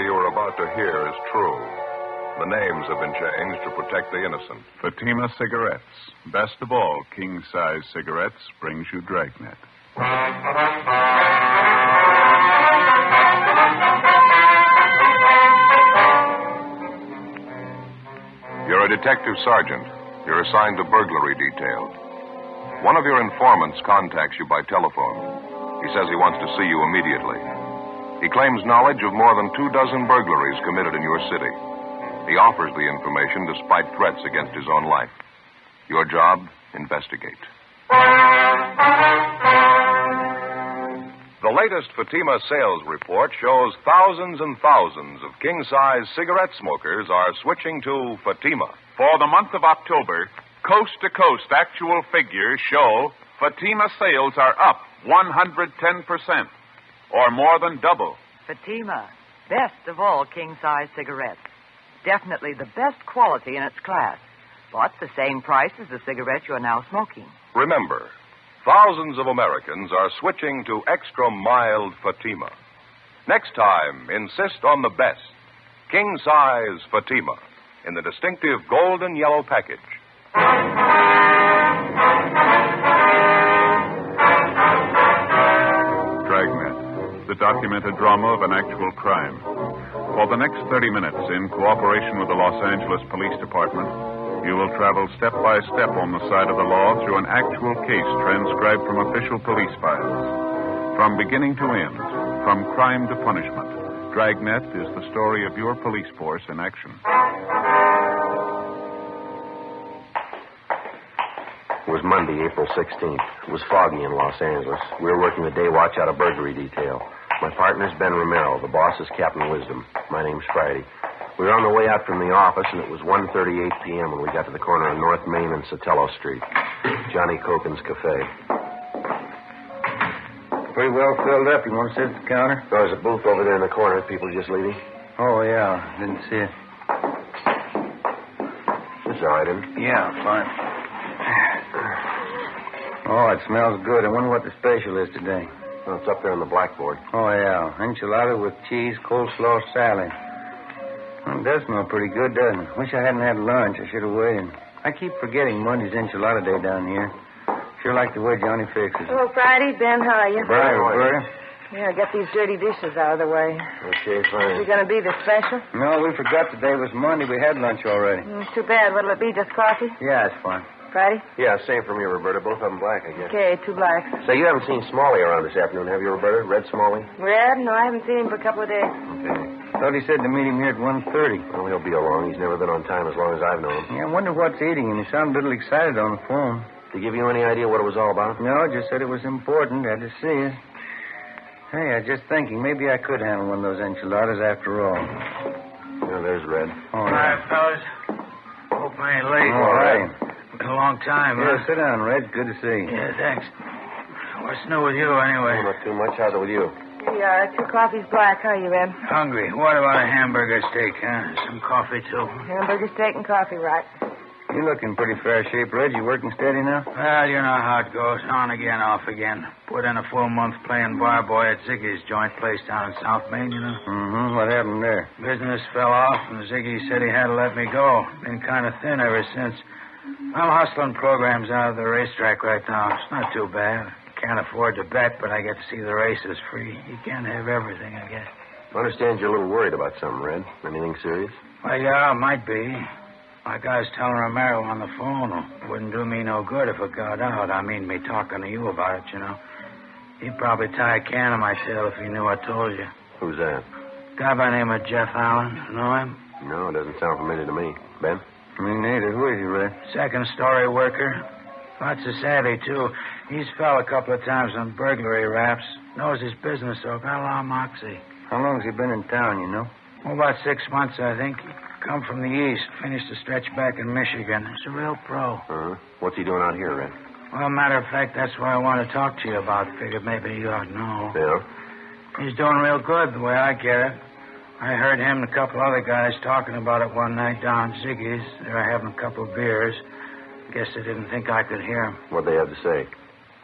story you are about to hear is true. The names have been changed to protect the innocent. Fatima Cigarettes. Best of all, king-size cigarettes brings you Dragnet. You're a detective sergeant. You're assigned to burglary detail. One of your informants contacts you by telephone. He says he wants to see you immediately. He claims knowledge of more than 24 burglaries committed in your city. He offers the information despite threats against his own life. Your job, investigate. The latest Fatima sales report shows thousands and thousands of king-size cigarette smokers are switching to Fatima. For the month of October, coast-to-coast actual figures show Fatima sales are up 110%, or more than double. Fatima, best of all king-size cigarettes. Definitely the best quality in its class, but the same price as the cigarette you're now smoking. Remember, thousands of Americans are switching to extra mild Fatima. Next time, insist on the best, king-size Fatima, in the distinctive golden yellow package. Dragnet, the documented drama of an actual crime. For the next 30 minutes, in cooperation with the Los Angeles Police Department, you will travel step by step on the side of the law through an actual case transcribed from official police files. From beginning to end, from crime to punishment, Dragnet is the story of your police force in action. It was Monday, April 16th. It was foggy in Los Angeles. We were working the day watch out of burglary detail. My partner's Ben Romero. The boss is Captain Wisdom. My name's Friday. We were on the way out from the office, and it was 1:38 p.m. when we got to the corner of North Main and Sotelo Street. Johnny Cokin's Cafe. Pretty well filled up. You want to sit at the counter? There's a booth over there in the corner. People just leaving. Oh, yeah. Didn't see it. This is all right, isn't it? Yeah, fine. Oh, it smells good. I wonder what the special is today. Well, it's up there on the blackboard. Oh, yeah. Enchilada with cheese, coleslaw, salad. Well, it does smell pretty good, doesn't it? Wish I hadn't had lunch. I should have waited. I keep forgetting Monday's enchilada day down here. Sure like the way Johnny fixes it. Hello, Friday. Ben, how are you? Bye, Roberta. Yeah, get these dirty dishes out of the way. Okay, fine. You going to be the special? No, we forgot today was Monday. We had lunch already. Too bad. What'll it be, just coffee? Yeah, it's fine. Friday? Yeah, same for me, Roberta. Both of them black, I guess. Okay, 2 blacks. Say, you haven't seen Smalley around this afternoon, have you, Roberta? Red Smalley? Red? No, I haven't seen him for a couple of days. Okay. Thought he said to meet him here at 1:30. Well, he'll be along. He's never been on time as long as I've known him. Yeah, I wonder what's eating him. He sounded a little excited on the phone. Did he give you any idea what it was all about? No, just said it was important. Had to see it. Hey, I was just thinking maybe I could handle one of those enchiladas after all. Yeah, there's Red. All Hi, right. fellas. Hope I ain't late. All right. Been a long time, Yeah, huh? sit down, Red. Good to see you. Yeah, thanks. What's new with you, anyway? Oh, not too much. How's it with you? Yeah, 2 coffees black. How are you, Red? Hungry. What about a hamburger steak, huh? Some coffee, too. Hamburger steak and coffee, right? You're looking pretty fair shape, Red. You working steady now? Well, you know how it goes. On again, off again. Put in a full month playing bar boy at Ziggy's joint place down in South Main, you know. Mm-hmm. What happened there? Business fell off, and Ziggy said he had to let me go. Been kind of thin ever since. I'm hustling programs out of the racetrack right now. It's not too bad. Can't afford to bet, but I get to see the races free. You can't have everything, I guess. I understand you're a little worried about something, Red. Anything serious? Well, yeah, it might be. Like I was telling Romero on the phone, it wouldn't do me no good if it got out. I mean, me talking to you about it, you know. He'd probably tie a can on my tail if he knew I told you. Who's that? Guy by the name of Jeff Allen. Know him? No, it doesn't sound familiar to me. Ben? Me neither. Who is he, Red? Second-story worker. Lots of savvy, too. He's fell a couple of times on burglary raps. Knows his business, so got a lot of moxie. How long's he been in town, you know? Well, about 6 months, I think. Come from the east. Finished a stretch back in Michigan. He's a real pro. Uh-huh. What's he doing out here, Red? Well, matter of fact, that's what I want to talk to you about. Figured maybe you ought to know. Yeah? He's doing real good, the way I get it. I heard him and a couple other guys talking about it one night down at Ziggy's. They were having a couple of beers. Guess they didn't think I could hear him. What'd they have to say?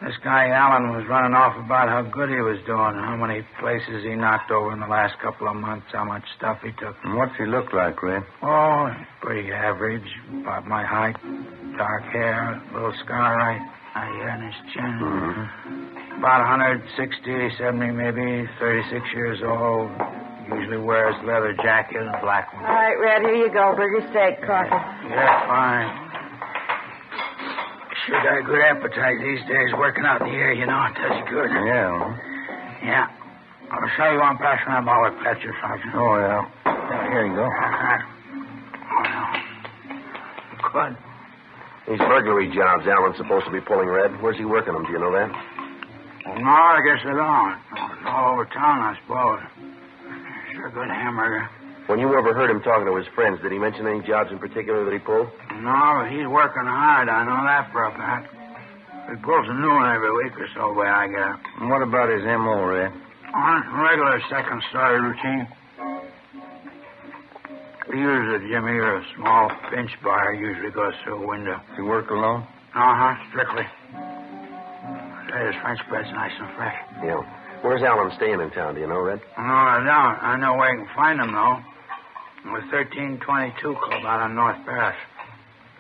This guy Allen was running off about how good he was doing, how many places he knocked over in the last couple of months, how much stuff he took. And what's he look like, Red? Oh, pretty average, about my height, dark hair, little scar right here in his chin. Mm-hmm. About 160, 70 maybe, 36 years old. Usually wears leather jacket and black one. All right, Red, here you go. Burger, steak, coffee. Yeah, fine. Sure got a good appetite these days. Working out in the air, you know, it does you good. Yeah. Yeah. I'll show you on passing that ball with Fletcher, Sergeant. Oh, yeah. Here you go. Good. These burglary jobs Alan's supposed to be pulling, Red. Where's he working them? Do you know that? No, I guess I don't. All over town, I suppose. Sure good hamburger. When you overheard him talking to his friends, did he mention any jobs in particular that he pulled? No, but he's working hard. I know that for a fact. He pulls a new one every week or so, the way I get it. And what about his M.O., Red? Regular second-story routine. He uses a Jimmy or a small pinch bar. Usually goes through a window. Does he work alone? Strictly. His French bread's nice and fresh. Yeah. Where's Alan staying in town? Do you know, Red? No, I don't. I know where you can find him, though. The 1322 Club out on North Pass.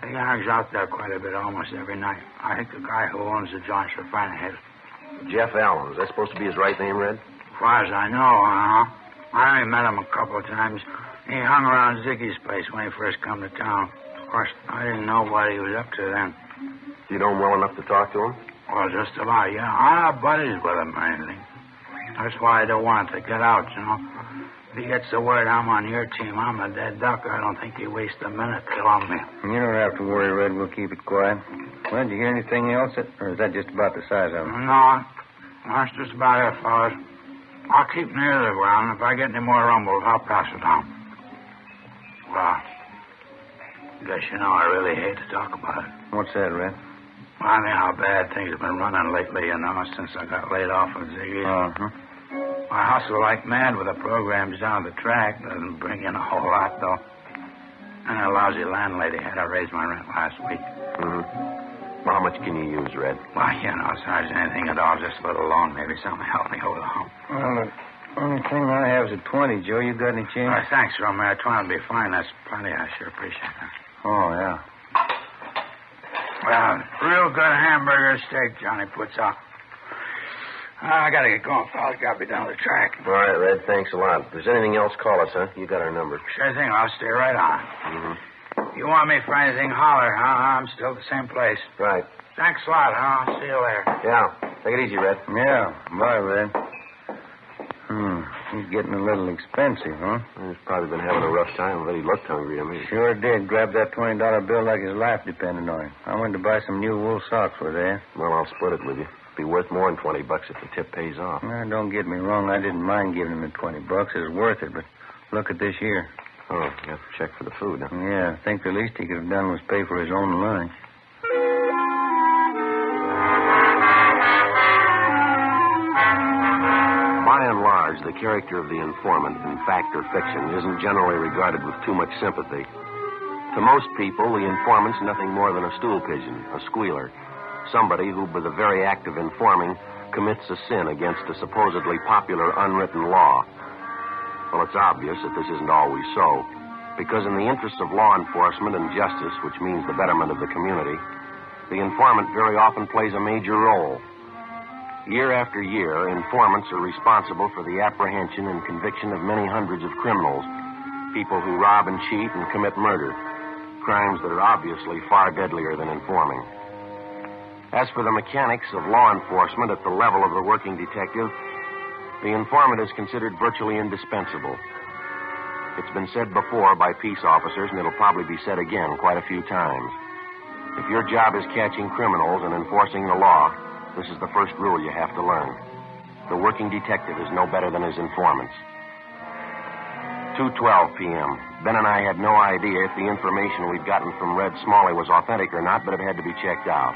He hangs out there quite a bit almost every night. I think the guy who owns the joint's a friend of his. Jeff Allen. Is that supposed to be his right name, Red? As far as I know, I only met him a couple of times. He hung around Ziggy's place when he first come to town. Of course, I didn't know what he was up to then. You know him well enough to talk to him? Well, just a lot, yeah. I'm not buddies with him or anything. That's why I don't want it to get out, you know. If he gets the word I'm on your team, I'm a dead duck. I don't think he'd waste a minute killing me. You don't have to worry, Red. We'll keep it quiet. Well, did you hear anything else? Or is that just about the size of him? No, that's just about it, fellas. I'll keep near the ground. If I get any more rumbles, I'll pass it on. Well, guess you know I really hate to talk about it. What's that, Red? I know how bad things have been running lately, you know, since I got laid off with Ziggy. Uh-huh. I hustle like mad with the programs down the track. Doesn't bring in a whole lot, though. And a lousy landlady had to raise my rent last week. Mm-hmm. Well, how much can you use, Red? Well, you know, as far as anything at all, just a little loan, maybe something to help me over the hump. Well, the only thing I have is a 20, Joe. You got any change? Thanks, Romero. 20 will be fine. That's plenty. I sure appreciate that. Oh, yeah. Well, real good hamburger steak Johnny puts up. I gotta get going, fellas. Gotta be down the track. All right, Red. Thanks a lot. If there's anything else, call us, huh? You got our number. Sure thing. I'll stay right on. Mm-hmm. You want me for anything, holler, huh? I'm still at the same place. Right. Thanks a lot, huh? I'll see you later. Yeah. Take it easy, Red. Yeah. Bye, Red. He's getting a little expensive, huh? He's probably been having a rough time, but he looked hungry to me. Sure did. Grabbed that $20 bill like his life depended on it. I went to buy some new wool socks for there. Well, I'll split it with you. Be worth more than $20 if the tip pays off. Now, don't get me wrong. I didn't mind giving him the $20. It was worth it, but look at this here. Oh, you have to check for the food, huh? Yeah, I think the least he could have done was pay for his own lunch. By and large, the character of the informant, in fact or fiction, isn't generally regarded with too much sympathy. To most people, the informant's nothing more than a stool pigeon, a squealer, somebody who, by the very act of informing, commits a sin against a supposedly popular unwritten law. Well, it's obvious that this isn't always so, because in the interests of law enforcement and justice, which means the betterment of the community, the informant very often plays a major role. Year after year, informants are responsible for the apprehension and conviction of many hundreds of criminals, people who rob and cheat and commit murder, crimes that are obviously far deadlier than informing. As for the mechanics of law enforcement at the level of the working detective, the informant is considered virtually indispensable. It's been said before by peace officers, and it'll probably be said again quite a few times. If your job is catching criminals and enforcing the law, this is the first rule you have to learn. The working detective is no better than his informants. 2:12 p.m. Ben and I had no idea if the information we'd gotten from Red Smalley was authentic or not, but it had to be checked out.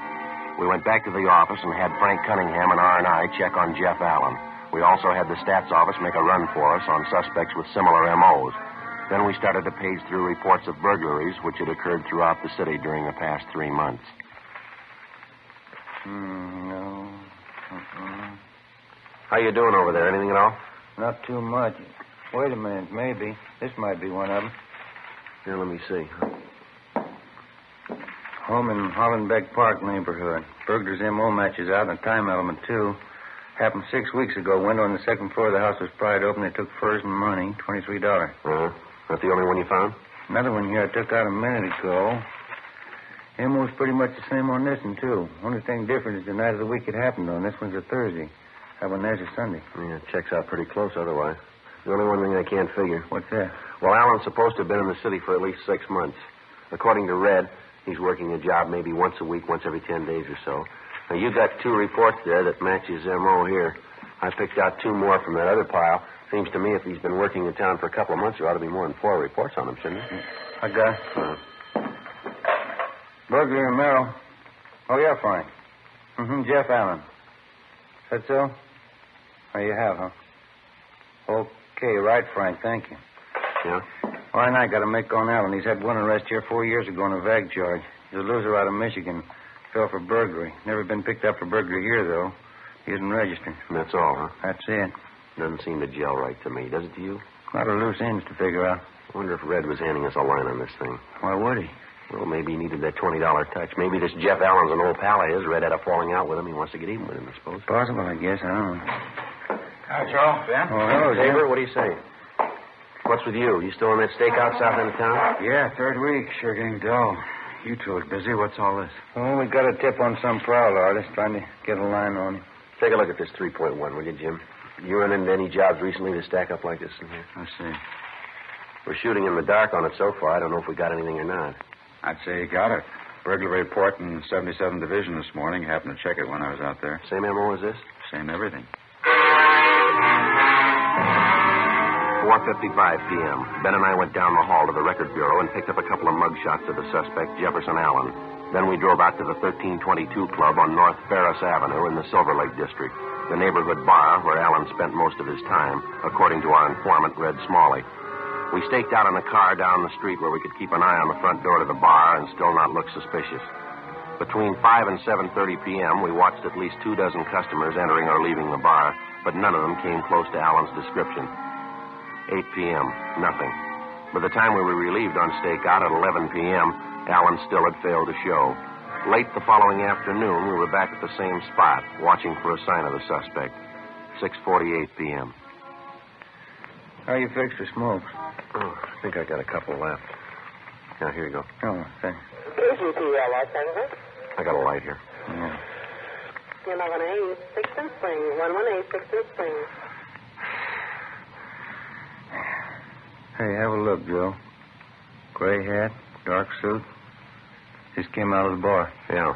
We went back to the office and had Frank Cunningham and R&I check on Jeff Allen. We also had the stats office make a run for us on suspects with similar M.O.s. Then we started to page through reports of burglaries which had occurred throughout the city during the past 3 months. No. How you doing over there? Anything at all? Not too much. Wait a minute, maybe. This might be one of them. Here, let me see. Home in Hollenbeck Park neighborhood. Burglar's M.O. matches out and a time element, too. Happened 6 weeks ago. Window on the second floor of the house was pried open. They took furs and money, $23. Uh-huh. That the only one you found? Another one here I took out a minute ago. M.O.'s pretty much the same on this one, too. Only thing different is the night of the week it happened on. This one's a Thursday. That one there's a Sunday. Yeah, it checks out pretty close otherwise. The only one thing I can't figure. What's that? Well, Alan's supposed to have been in the city for at least 6 months. According to Red, he's working a job maybe once a week, once every 10 days or so. Now, you got 2 reports there that match his M.O. here. I picked out 2 more from that other pile. Seems to me if he's been working in town for a couple of months, there ought to be more than 4 reports on him, shouldn't there? I got Burglary and Merrill. Oh, yeah, Frank. Jeff Allen. That so? Oh, you have, huh? Okay, right, Frank. Thank you. Yeah? Why not? Got to make on Allen. He's had one arrest here 4 years ago on a vag charge. He's a loser out of Michigan. Fell for burglary. Never been picked up for burglary here, though. He isn't registered. And that's all, huh? That's it. Doesn't seem to gel right to me, does it to you? A lot of loose ends to figure out. I wonder if Red was handing us a line on this thing. Why would he? Well, maybe he needed that $20 touch. Maybe this Jeff Allen's an old pal of his. Red had a falling out with him. He wants to get even with him, I suppose. Possible, I guess. I don't know. Hi, Joe. Ben? Oh, hello, Tabor, what do you say? What's with you? You still in that stakeout south end of town? Yeah, 3rd week. Sure getting dull. You two are busy. What's all this? Oh, we got a tip on some prowl artist trying to get a line on him. Take a look at this 3.1, will you, Jim? You run into any jobs recently that stack up like this in here? I see. We're shooting in the dark on it so far. I don't know if we got anything or not. I'd say you got it. Burglary report in 77 Division this morning. Happened to check it when I was out there. Same M.O. as this? Same everything. 4:55 p.m. Ben and I went down the hall to the record bureau and picked up a couple of mug shots of the suspect, Jefferson Allen. Then we drove out to the 1322 Club on North Ferris Avenue in the Silver Lake District, the neighborhood bar where Allen spent most of his time, according to our informant, Red Smalley. We staked out in a car down the street where we could keep an eye on the front door to the bar and still not look suspicious. Between 5 and 7:30 p.m., we watched at least 24 customers entering or leaving the bar, but none of them came close to Allen's description. 8 p.m., nothing. By the time we were relieved on stakeout at 11 p.m., Allen still had failed to show. Late the following afternoon, we were back at the same spot, watching for a sign of the suspect. 6:48 p.m. How you fixed for smokes? Oh, I think I got a couple left. Now, here you go. Oh, thanks. Los Angeles. I got a light here. Yeah. 11A, 6th and Spring. 11A, 6th and Spring. Hey, have a look, Joe. Gray hat, dark suit. Just came out of the bar. Yeah,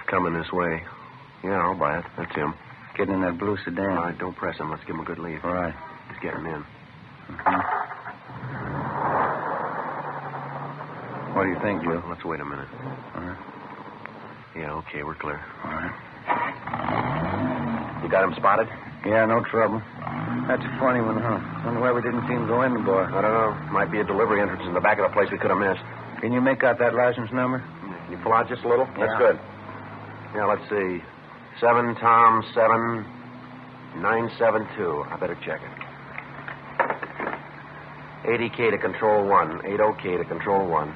coming this way. Yeah, I'll buy it. That's him. Getting in that blue sedan. All right, don't press him. Let's give him a good lead. All right. He's getting in. What do you think, Joe? Let's wait a minute. All right. Yeah, okay, we're clear. All right. You got him spotted? Yeah, no trouble. That's a funny one, huh? Wonder why we didn't see him go in the bar. I don't know. Might be a delivery entrance in the back of the place we could have missed. Can you make out that license number? Can you pull out just a little? Yeah. That's good. Yeah, let's see. 7 Tom 7 972. I better check it. 80K to Control 1. 80K to Control 1.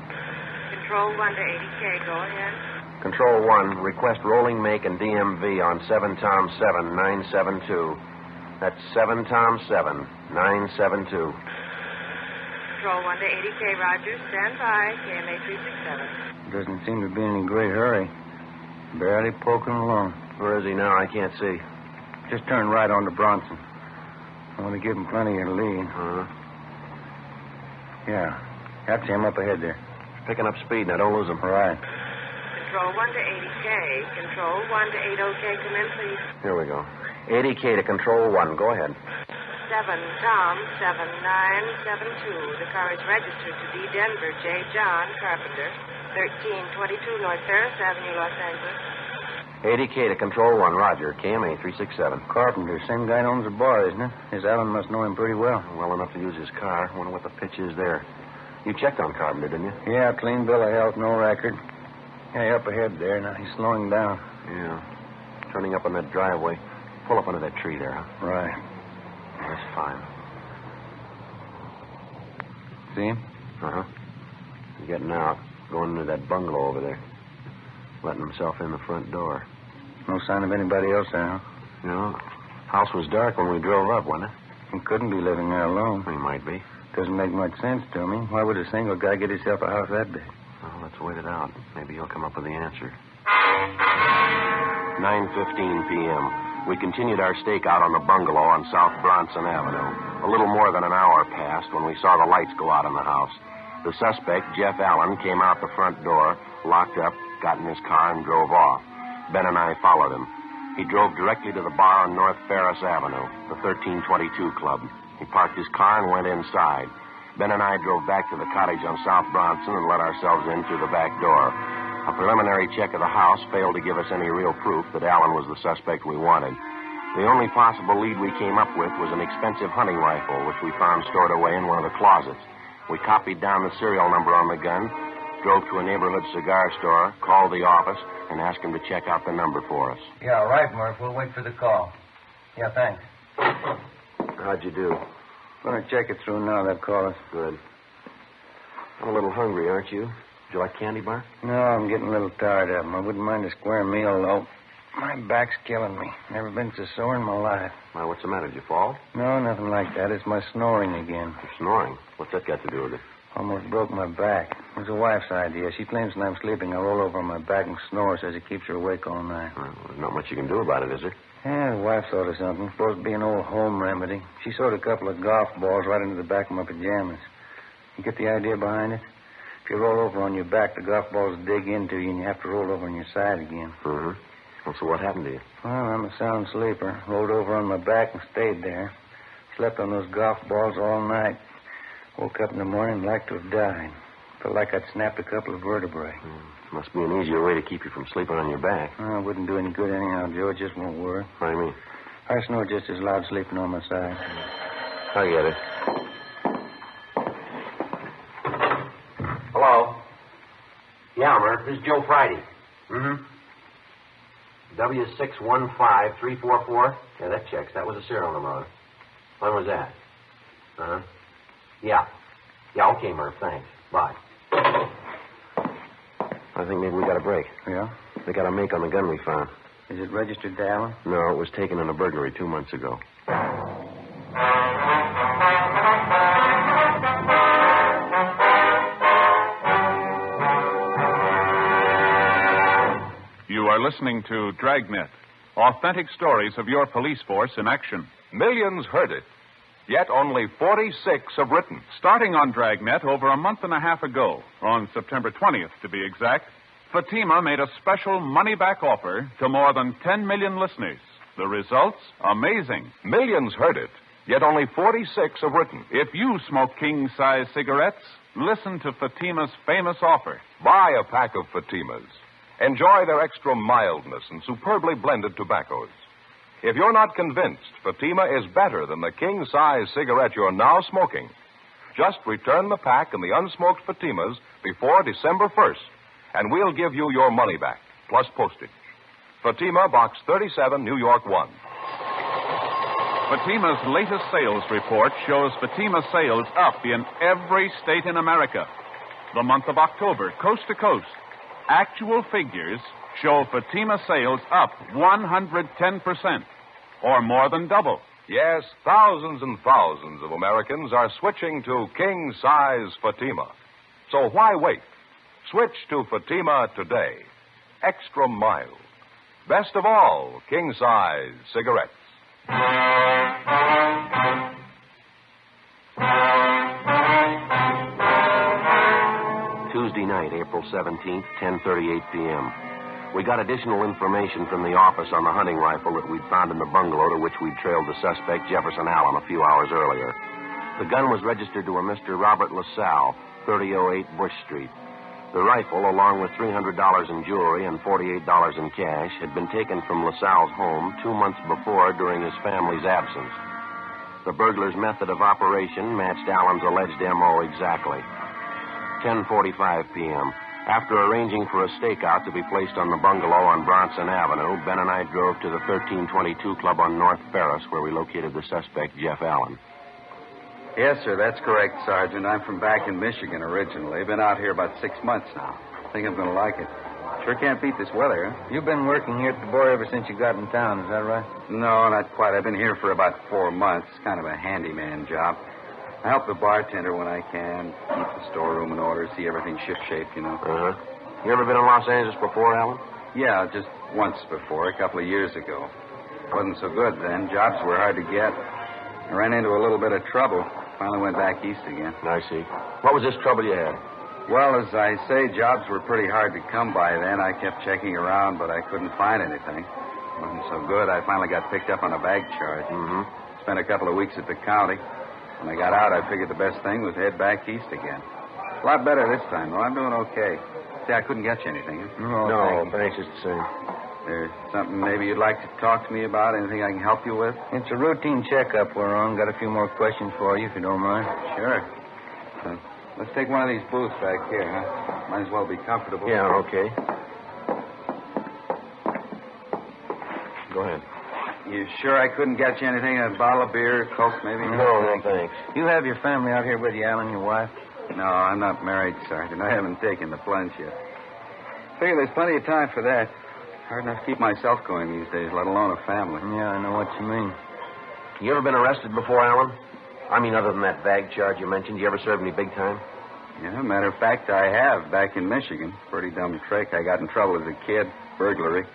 Control 1 to 80K. Go ahead. Control 1, request rolling make and DMV on 7 Tom 7 972. That's 7 Tom 7 972. Control 1 to 80K. Roger. Stand by. KMA 367. Doesn't seem to be in any great hurry. Barely poking along. Where is he now? I can't see. Just turn right on to Bronson. I want to give him plenty of lead. Yeah. That's him up ahead there. Picking up speed. Now, don't lose him. All right. Control 1 to 80K. Control 1 to 80K. Come in, please. Here we go. 80K to Control 1. Go ahead. 7 Tom 7972. The car is registered to D. Denver J. John Carpenter, 1322 North Ferris Avenue, Los Angeles. 80K to Control 1. Roger. KMA 367. Carpenter. Same guy owns the bar, isn't it? His Allen must know him pretty well. Well enough to use his car. Wonder what the pitch is there. You checked on Carpenter, didn't you? Yeah, clean bill of health, no record. Yeah, up ahead there. Now he's slowing down. Yeah. Turning up on that driveway. Pull up under that tree there, huh? Right. That's fine. See him? Uh-huh. He's getting out, going into that bungalow over there. Letting himself in the front door. No sign of anybody else there, huh? No. House was dark when we drove up, wasn't it? He couldn't be living there alone. He might be. Doesn't make much sense to me. Why would a single guy get himself a house that big? Well, let's wait it out. Maybe he'll come up with the answer. 9:15 p.m. We continued our stakeout on the bungalow on South Bronson Avenue. A little more than an hour passed when we saw the lights go out in the house. The suspect, Jeff Allen, came out the front door, locked up, got in his car, and drove off. Ben and I followed him. He drove directly to the bar on North Ferris Avenue, the 1322 Club. He parked his car and went inside. Ben and I drove back to the cottage on South Bronson and let ourselves in through the back door. A preliminary check of the house failed to give us any real proof that Allen was the suspect we wanted. The only possible lead we came up with was an expensive hunting rifle, which we found stored away in one of the closets. We copied down the serial number on the gun, drove to a neighborhood cigar store, called the office, and asked him to check out the number for us. Yeah, all right, Murph. We'll wait for the call. Yeah, thanks. How'd you do? Gonna check it through now. They'll call us. Good. I'm a little hungry, aren't you? Would you like candy bar? No, I'm getting a little tired of them. I wouldn't mind a square meal, though. My back's killing me. Never been so sore in my life. Why, what's the matter? Did you fall? No, nothing like that. It's my snoring again. You're snoring. What's that got to do with it? Almost broke my back. It was the wife's idea. She claims when I'm sleeping, I roll over on my back and snore, says it keeps her awake all night. Well, there's not much you can do about it, is there? Yeah, the wife thought of something. Supposed to be an old home remedy. She sewed a couple of golf balls right into the back of my pajamas. You get the idea behind it? If you roll over on your back, the golf balls dig into you, and you have to roll over on your side again. Mm-hmm. Well, so what happened to you? Well, I'm a sound sleeper. Rolled over on my back and stayed there. Slept on those golf balls all night. Woke up in the morning like to have died. Felt like I'd snapped a couple of vertebrae. Must be an easier way to keep you from sleeping on your back. Well, it wouldn't do any good anyhow, Joe. It just won't work. What do you mean? I snore just as loud sleeping on my side. I get it. Hello? Yeah, Murph. This is Joe Friday. Mm-hmm. W615344. Yeah, that checks. That was a serial number. When was that? Uh-huh. Yeah. Yeah, okay, Murph. Thanks. Bye. I think maybe we got a break. Yeah? They got a make on the gun we found. Is it registered to Allen? No, it was taken in a burglary 2 months ago. You are listening to Dragnet, authentic stories of your police force in action. Millions heard it, yet only 46 have written. Starting on Dragnet over a month and a half ago, on September 20th to be exact, Fatima made a special money-back offer to more than 10 million listeners. The results? Amazing. Millions heard it, yet only 46 have written. If you smoke king-size cigarettes, listen to Fatima's famous offer. Buy a pack of Fatimas. Enjoy their extra mildness and superbly blended tobaccos. If you're not convinced Fatima is better than the king-size cigarette you're now smoking, just return the pack and the unsmoked Fatimas before December 1st, and we'll give you your money back, plus postage. Fatima, Box 37, New York 1. Fatima's latest sales report shows Fatima sales up in every state in America. The month of October, coast to coast, actual figures show Fatima sales up 110%, or more than double. Yes, thousands and thousands of Americans are switching to king-size Fatima. So why wait? Switch to Fatima today. Extra mild. Best of all, king-size cigarettes. Tuesday night, April 17th, 10:38 p.m. We got additional information from the office on the hunting rifle that we'd found in the bungalow to which we'd trailed the suspect, Jefferson Allen, a few hours earlier. The gun was registered to a Mr. Robert LaSalle, 3008 Bush Street. The rifle, along with $300 in jewelry and $48 in cash, had been taken from LaSalle's home 2 months before during his family's absence. The burglar's method of operation matched Allen's alleged M.O. exactly. 10:45 p.m. After arranging for a stakeout to be placed on the bungalow on Bronson Avenue, Ben and I drove to the 1322 Club on North Ferris, where we located the suspect, Jeff Allen. Yes, sir, that's correct, Sergeant. I'm from back in Michigan originally. Been out here about 6 months now. Think I'm going to like it. Sure can't beat this weather, huh? You've been working here at the bar ever since you got in town, is that right? No, not quite. I've been here for about 4 months. Kind of a handyman job. I help the bartender when I can, keep the storeroom in order, see everything ship-shape, you know. Uh-huh. You ever been in Los Angeles before, Allen? Yeah, just once before, a couple of years ago. Wasn't so good then. Jobs were hard to get. I ran into a little bit of trouble. Finally went back east again. I see. What was this trouble you had? Well, as I say, jobs were pretty hard to come by then. I kept checking around, but I couldn't find anything. Wasn't so good. I finally got picked up on a bag charge. Mm-hmm. Spent a couple of weeks at the county. When I got out, I figured the best thing was head back east again. A lot better this time, though. I'm doing okay. See, I couldn't get you anything. Huh? No, thanks. It's the same. There's something maybe you'd like to talk to me about? Anything I can help you with? It's a routine checkup we're on. Got a few more questions for you, if you don't mind. Sure. Let's take one of these booths back here, huh? Might as well be comfortable. Yeah, okay. Go ahead. You sure I couldn't get you anything? A bottle of beer, Coke, maybe? No, thanks. You have your family out here with you, Alan, your wife? No, I'm not married, Sergeant. I haven't taken the plunge yet. Figure there's plenty of time for that. Hard enough to keep myself going these days, let alone a family. Yeah, I know what you mean. You ever been arrested before, Alan? I mean, other than that bag charge you mentioned, you ever served any big time? Yeah, matter of fact, I have, back in Michigan. Pretty dumb trick. I got in trouble as a kid. Burglary.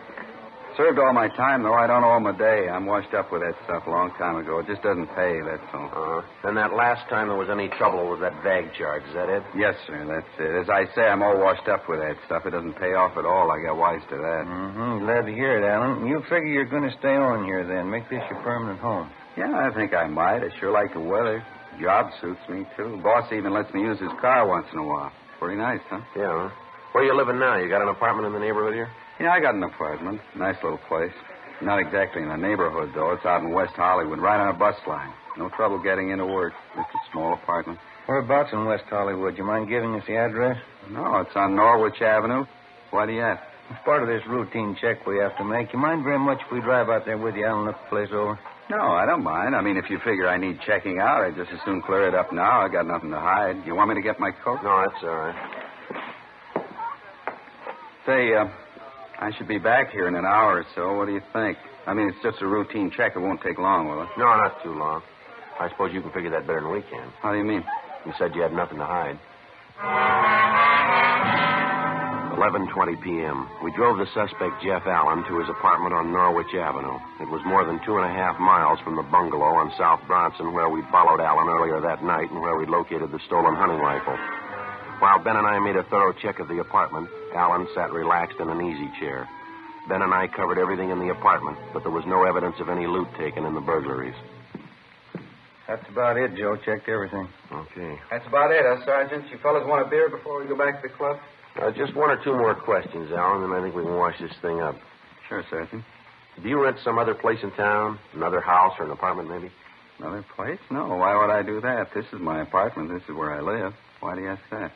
Served all my time, though. I don't owe 'em a day. I'm washed up with that stuff a long time ago. It just doesn't pay, that's all. And that last time there was any trouble was that bag charge, is that it? Yes, sir, that's it. As I say, I'm all washed up with that stuff. It doesn't pay off at all. I got wise to that. Mm-hmm. Glad to hear it, Alan. You figure you're going to stay on here, then. Make this your permanent home. Yeah, I think I might. I sure like the weather. Job suits me, too. Boss even lets me use his car once in a while. Pretty nice, huh? Yeah. Where you living now? You got an apartment in the neighborhood here? Yeah, I got an apartment. Nice little place. Not exactly in the neighborhood, though. It's out in West Hollywood, right on a bus line. No trouble getting into work. Just a small apartment. Whereabouts in West Hollywood? You mind giving us the address? No, it's on Norwich Avenue. Why do you ask? It's part of this routine check we have to make. You mind very much if we drive out there with you, Alan, look the place over? No, I don't mind. I mean, if you figure I need checking out, I'd just as soon clear it up now. I got nothing to hide. You want me to get my coat? No, that's all right. Say, I should be back here in an hour or so. What do you think? I mean, it's just a routine check. It won't take long, will it? No, not too long. I suppose you can figure that better than we can. How do you mean? You said you had nothing to hide. 11:20 p.m. We drove the suspect, Jeff Allen, to his apartment on Norwich Avenue. It was more than 2.5 miles from the bungalow on South Bronson, where we'd followed Allen earlier that night and where we'd located the stolen hunting rifle. While Ben and I made a thorough check of the apartment, Allen sat relaxed in an easy chair. Ben and I covered everything in the apartment, but there was no evidence of any loot taken in the burglaries. That's about it, Joe. Checked everything. Okay. That's about it, huh, Sergeant? You fellas want a beer before we go back to the club? Just one or two more questions, Allen, and I think we can wash this thing up. Sure, Sergeant. Do you rent some other place in town? Another house or an apartment, maybe? Another place? No. Why would I do that? This is my apartment. This is where I live. Why do you ask that?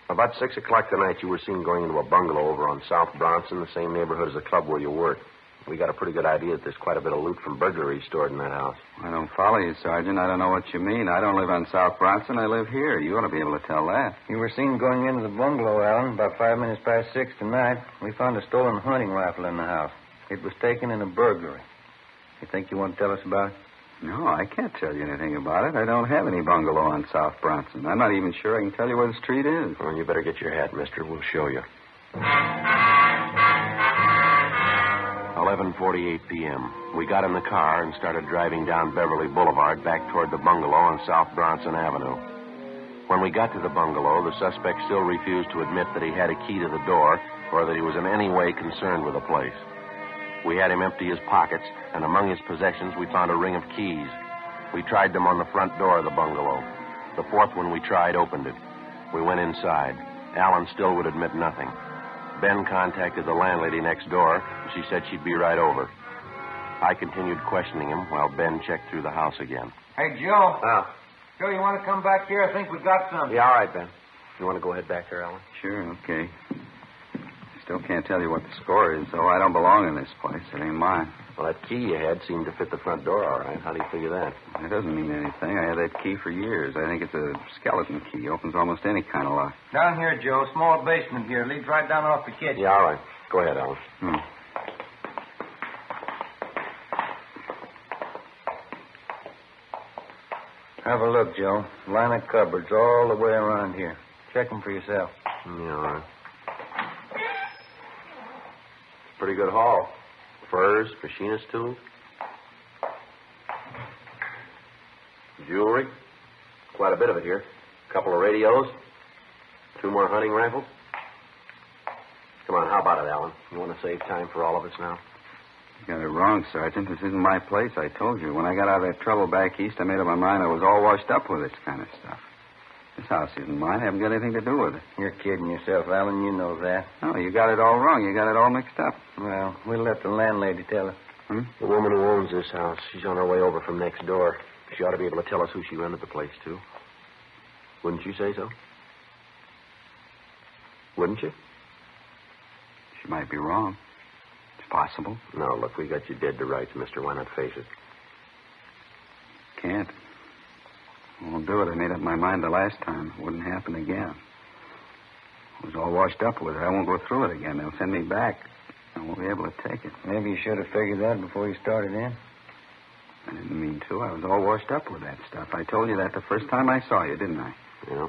About 6 o'clock tonight, you were seen going into a bungalow over on South Bronson, the same neighborhood as the club where you work. We got a pretty good idea that there's quite a bit of loot from burglaries stored in that house. I don't follow you, Sergeant. I don't know what you mean. I don't live on South Bronson. I live here. You ought to be able to tell that. You were seen going into the bungalow, Alan, about 5 minutes past 6 tonight. We found a stolen hunting rifle in the house. It was taken in a burglary. You think you want to tell us about it? No, I can't tell you anything about it. I don't have any bungalow on South Bronson. I'm not even sure I can tell you where the street is. Well, you better get your hat, mister. We'll show you. 11:48 p.m. We got in the car and started driving down Beverly Boulevard back toward the bungalow on South Bronson Avenue. When we got to the bungalow, the suspect still refused to admit that he had a key to the door or that he was in any way concerned with the place. We had him empty his pockets, and among his possessions we found a ring of keys. We tried them on the front door of the bungalow. The fourth one we tried opened it. We went inside. Allen still would admit nothing. Ben contacted the landlady next door, and she said she'd be right over. I continued questioning him while Ben checked through the house again. Hey, Joe. Joe, you want to come back here? I think we got something. Yeah, all right, Ben. You want to go ahead back there, Alan? Sure, okay. Still can't tell you what the score is, though. I don't belong in this place. It ain't mine. Well, that key you had seemed to fit the front door all right. How do you figure that? It doesn't mean anything. I had that key for years. I think it's a skeleton key. Opens almost any kind of lock. Down here, Joe. Small basement here. Leads right down off the kitchen. Yeah, all right. Go ahead, Alan. Have a look, Joe. Line of cupboards all the way around here. Check them for yourself. Yeah, all right. Pretty good haul. Furs, machinist tools. Jewelry. Quite a bit of it here. A couple of radios. 2 more hunting rifles. Come on, how about it, Alan? You want to save time for all of us now? You got it wrong, Sergeant. This isn't my place, I told you. When I got out of that trouble back east, I made up my mind I was all washed up with this kind of stuff. This house isn't mine. I haven't got anything to do with it. You're kidding yourself, Alan. You know that. No, you got it all wrong. You got it all mixed up. Well, we'll let the landlady tell us. The woman who owns this house, she's on her way over from next door. She ought to be able to tell us who she rented the place to. Wouldn't you say so? Wouldn't you? She might be wrong. It's possible. No, look, we got you dead to rights, mister. Why not face it? Can't. Won't do it. I made up my mind the last time. It wouldn't happen again. I was all washed up with it. I won't go through it again. They'll send me back. I won't be able to take it. Maybe you should have figured that before you started in. I didn't mean to. I was all washed up with that stuff. I told you that the first time I saw you, didn't I? Yeah.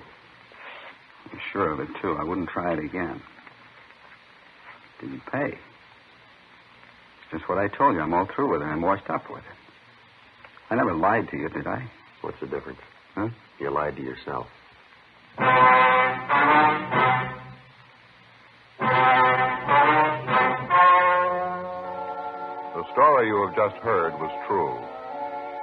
I'm sure of it, too. I wouldn't try it again. Didn't pay. It's just what I told you. I'm all through with it. I'm washed up with it. I never lied to you, did I? What's the difference? Huh? You lied to yourself. The story you have just heard was true.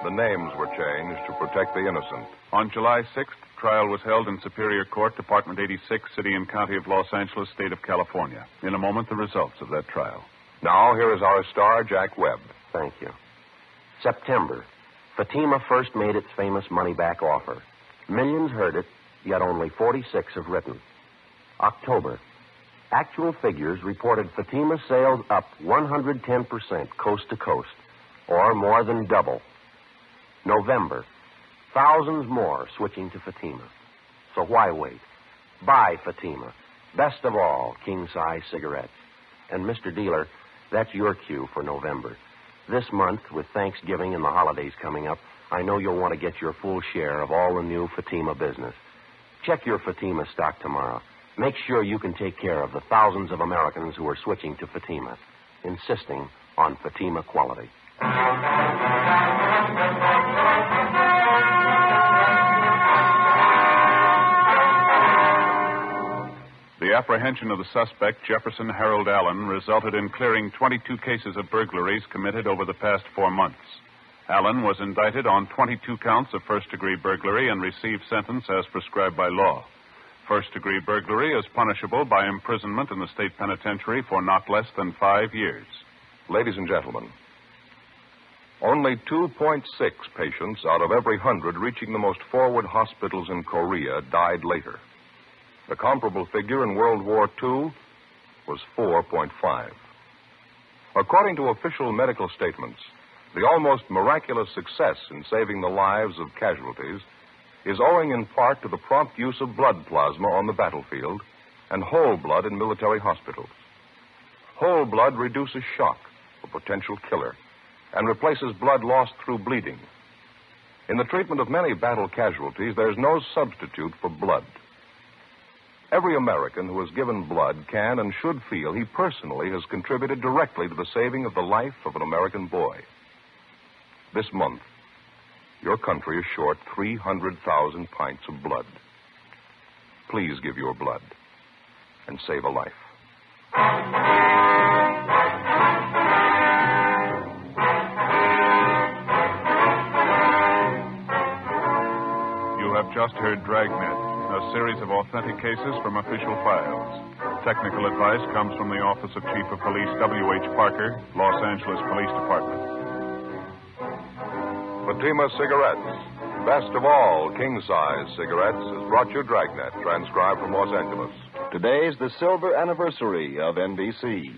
The names were changed to protect the innocent. On July 6th, trial was held in Superior Court, Department 86, City and County of Los Angeles, State of California. In a moment, the results of that trial. Now, here is our star, Jack Webb. Thank you. September. Fatima first made its famous money-back offer. Millions heard it, yet only 46 have written. October. Actual figures reported Fatima's sales up 110% coast to coast, or more than double. November. Thousands more switching to Fatima. So why wait? Buy Fatima. Best of all, king-size cigarettes. And, Mr. Dealer, that's your cue for November. This month, with Thanksgiving and the holidays coming up, I know you'll want to get your full share of all the new Fatima business. Check your Fatima stock tomorrow. Make sure you can take care of the thousands of Americans who are switching to Fatima, insisting on Fatima quality. The apprehension of the suspect, Jefferson Harold Allen, resulted in clearing 22 cases of burglaries committed over the past 4 months. Allen was indicted on 22 counts of first-degree burglary and received sentence as prescribed by law. First-degree burglary is punishable by imprisonment in the state penitentiary for not less than 5 years. Ladies and gentlemen, only 2.6 patients out of every 100 reaching the most forward hospitals in Korea died later. The comparable figure in World War II was 4.5. According to official medical statements, the almost miraculous success in saving the lives of casualties is owing in part to the prompt use of blood plasma on the battlefield and whole blood in military hospitals. Whole blood reduces shock, a potential killer, and replaces blood lost through bleeding. In the treatment of many battle casualties, there's no substitute for blood. Every American who has given blood can and should feel he personally has contributed directly to the saving of the life of an American boy. This month, your country is short 300,000 pints of blood. Please give your blood and save a life. You have just heard Dragnet, a series of authentic cases from official files. Technical advice comes from the Office of Chief of Police W.H. Parker, Los Angeles Police Department. Fatima Cigarettes, Best of all, king-size cigarettes has brought you Dragnet, transcribed from Los Angeles. Today's the silver anniversary of NBC.